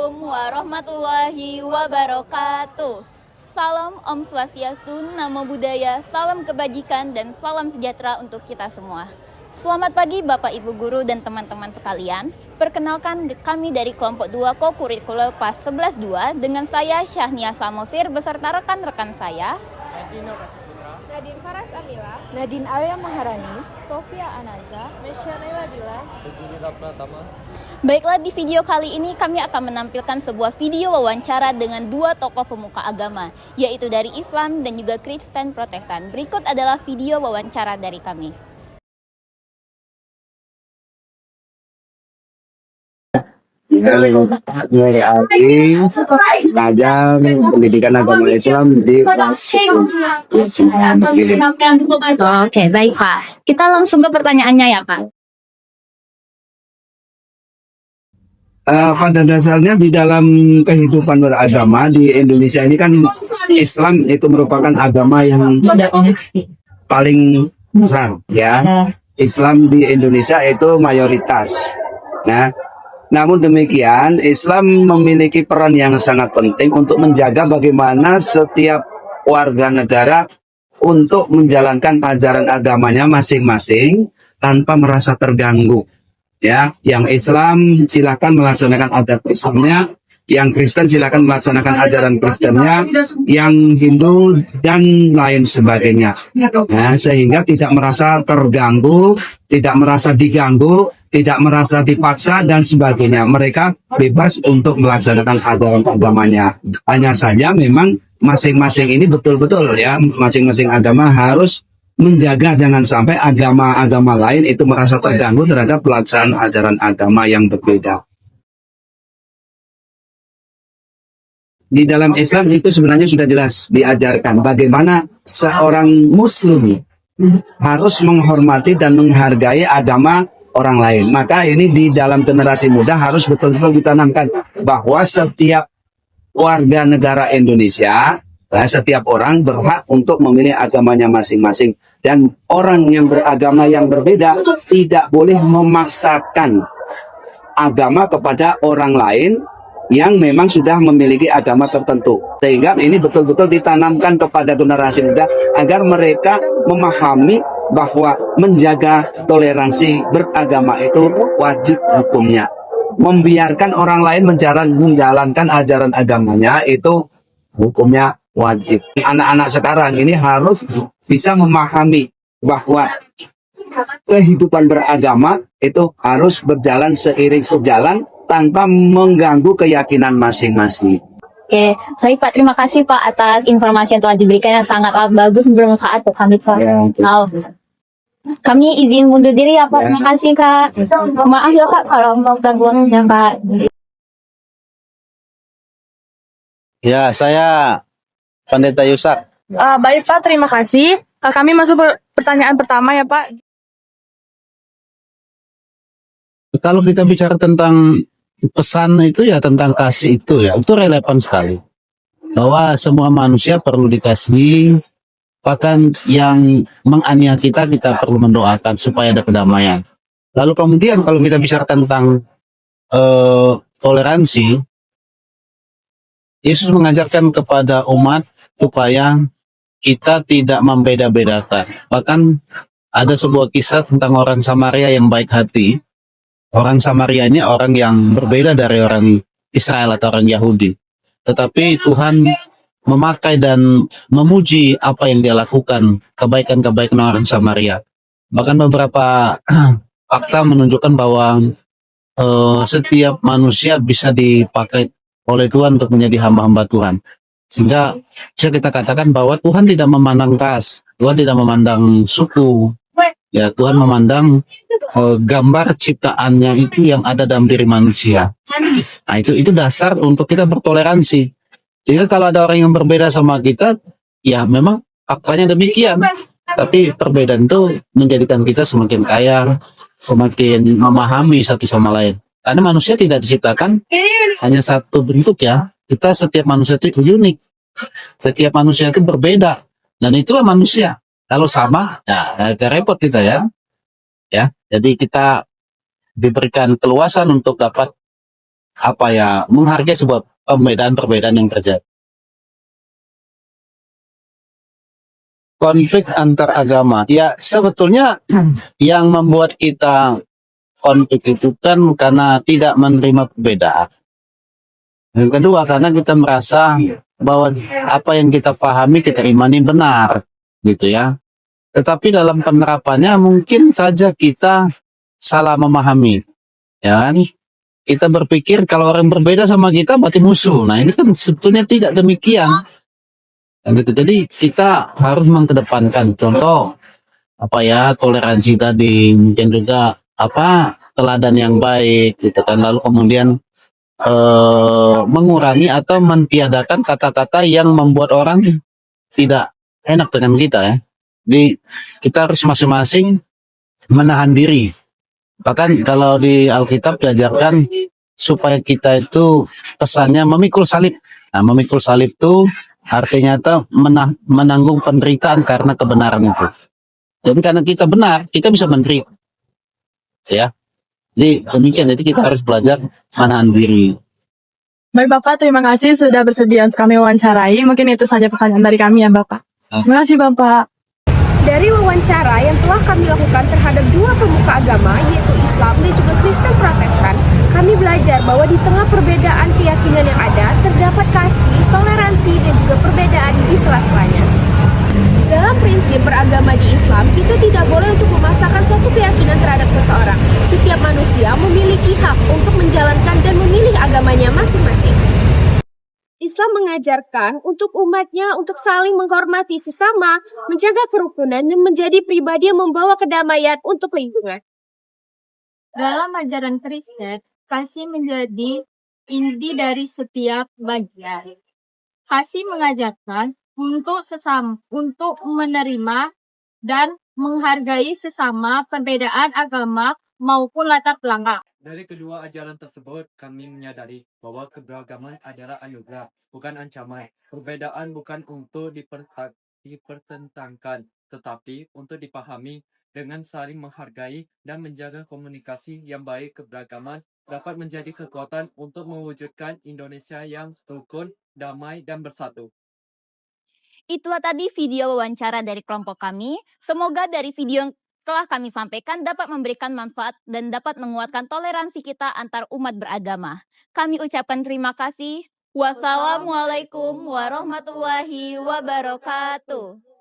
Assalamualaikum warahmatullahi wabarakatuh. Salam Om Swastiastu, Namo Buddhaya, salam kebajikan dan salam sejahtera untuk kita semua. Selamat pagi Bapak Ibu Guru dan teman-teman sekalian. Perkenalkan kami dari kelompok 2 Kokurikuler PAS 11-2 dengan saya Syahnia Samosir beserta rekan-rekan saya Nadine Faras Amila, Nadine Alia Maharani, Sofia Anaza, Mesya Nailadila, Baiklah, di video kali ini kami akan menampilkan sebuah video wawancara dengan dua tokoh pemuka agama, yaitu dari Islam dan juga Kristen Protestan. Berikut adalah video wawancara dari kami. Dari Ali belajar pendidikan agama Islam di Oke, baik Pak. Kita langsung ke pertanyaannya ya Pak. Pada dasarnya di dalam kehidupan beragama di Indonesia ini kan Islam itu merupakan agama yang paling besar ya. Islam di Indonesia itu mayoritas. Nah, namun demikian, Islam memiliki peran yang sangat penting untuk menjaga bagaimana setiap warga negara untuk menjalankan ajaran agamanya masing-masing tanpa merasa terganggu. Ya, yang Islam silakan melaksanakan adat Islamnya, yang Kristen silakan melaksanakan ajaran Kristennya, yang Hindu dan lain sebagainya. Nah, sehingga tidak merasa terganggu, tidak merasa diganggu, tidak merasa dipaksa dan sebagainya. Mereka bebas untuk melaksanakan ajaran agamanya. Hanya saja memang masing-masing ini betul-betul ya, masing-masing agama harus menjaga jangan sampai agama-agama lain itu merasa terganggu terhadap pelaksanaan ajaran agama yang berbeda. Di dalam Islam itu sebenarnya sudah jelas diajarkan bagaimana seorang muslim harus menghormati dan menghargai agama orang lain. Maka ini di dalam generasi muda harus betul-betul ditanamkan bahwa setiap warga negara Indonesia, setiap orang berhak untuk memilih agamanya masing-masing. Dan orang yang beragama yang berbeda tidak boleh memaksakan agama kepada orang lain yang memang sudah memiliki agama tertentu. Sehingga ini betul-betul ditanamkan kepada generasi muda agar mereka memahami bahwa menjaga toleransi beragama itu wajib hukumnya. Membiarkan orang lain menjalankan ajaran agamanya itu hukumnya wajib. Anak-anak sekarang ini harus bisa memahami bahwa kehidupan beragama itu harus berjalan seiring sejalan tanpa mengganggu keyakinan masing-masing. Oke, baik Pak. Terima kasih Pak atas informasi yang telah diberikan yang sangat bagus bermanfaat untuk kami Pak. Ya, Kami izin mundur diri ya Pak. Terima kasih Kak. Maaf ya Kak kalau mau gangguannya Kak. Ya, saya Pendeta Yusak. baik Pak, terima kasih. Kami masuk pertanyaan pertama ya Pak. Kalau kita bicara tentang pesan itu ya tentang kasih itu ya, itu relevan sekali. Bahwa semua manusia perlu dikasihi, bahkan yang menganiaya kita perlu mendoakan supaya ada kedamaian. Lalu kemudian kalau kita bicara tentang toleransi, Yesus mengajarkan kepada umat supaya kita tidak membeda-bedakan. Bahkan ada sebuah kisah tentang orang Samaria yang baik hati. Orang Samaria ini orang yang berbeda dari orang Israel atau orang Yahudi. Tetapi Tuhan memakai dan memuji apa yang dia lakukan, kebaikan-kebaikan orang Samaria. Bahkan beberapa fakta menunjukkan bahwa setiap manusia bisa dipakai oleh Tuhan untuk menjadi hamba-hamba Tuhan. Sehingga bisa kita katakan bahwa Tuhan tidak memandang ras, Tuhan tidak memandang suku. Ya, Tuhan memandang gambar ciptaannya itu yang ada dalam diri manusia. Nah, itu dasar untuk kita bertoleransi. Jadi kalau ada orang yang berbeda sama kita, ya memang faktanya demikian. Tapi perbedaan itu menjadikan kita semakin kaya, semakin memahami satu sama lain. Karena manusia tidak diciptakan hanya satu bentuk ya. Setiap manusia itu unik. Setiap manusia itu berbeda. Dan itulah manusia. Kalau sama, ya agak repot kita ya. Ya, jadi kita diberikan keluasan untuk dapat menghargai sebuah perbedaan-perbedaan yang terjadi. Konflik antar agama, ya sebetulnya yang membuat kita konflik itu kan karena tidak menerima perbedaan. Yang kedua, karena kita merasa bahwa apa yang kita pahami, kita imani benar, gitu ya. Tetapi dalam penerapannya mungkin saja kita salah memahami, ya kan? Kita berpikir kalau orang berbeda sama kita berarti musuh. Nah ini kan sebetulnya tidak demikian. Gitu. Jadi kita harus mengedepankan contoh toleransi tadi, mungkin juga teladan yang baik, gitu kan. Lalu kemudian mengurangi atau mentiadakan kata-kata yang membuat orang tidak enak dengan kita ya. Jadi kita harus masing-masing menahan diri. Bahkan kalau di Alkitab diajarkan supaya kita itu pesannya memikul salib. Nah, memikul salib itu artinya itu menanggung penderitaan karena kebenaran itu. Jadi karena kita benar, kita bisa menderita. Ya. Jadi demikian, jadi kita harus belajar menahan diri. Baik Bapak, terima kasih sudah bersedia untuk kami wawancarai. Mungkin itu saja pertanyaan dari kami ya Bapak. Terima kasih Bapak. Dari wawancara yang telah kami lakukan terhadap dua pemuka agama, yaitu Islam dan juga Kristen Protestan, kami belajar bahwa di tengah perbedaan keyakinan yang ada, terdapat kasih, toleransi, dan juga perbedaan di sela-selanya. Dalam prinsip beragama di Islam, kita tidak boleh untuk memaksakan suatu keyakinan terhadap seseorang. Setiap manusia memiliki hak untuk menjalankan dan memilih agamanya masing-masing. Islam mengajarkan untuk umatnya untuk saling menghormati sesama, menjaga kerukunan, dan menjadi pribadi yang membawa kedamaian untuk lingkungan. Dalam ajaran Kristen, kasih menjadi inti dari setiap bagian. Kasih mengajarkan untuk menerima dan menghargai sesama perbedaan agama maupun latar belakang. Dari kedua ajaran tersebut, kami menyadari bahwa keberagaman adalah anugerah, bukan ancaman. Perbedaan bukan untuk dipertentangkan, tetapi untuk dipahami dengan saling menghargai dan menjaga komunikasi yang baik. Keberagaman dapat menjadi kekuatan untuk mewujudkan Indonesia yang rukun, damai, dan bersatu. Itulah tadi video wawancara dari kelompok kami. Semoga dari video yang telah kami sampaikan dapat memberikan manfaat dan dapat menguatkan toleransi kita antar umat beragama. Kami ucapkan terima kasih. Wassalamualaikum warahmatullahi wabarakatuh.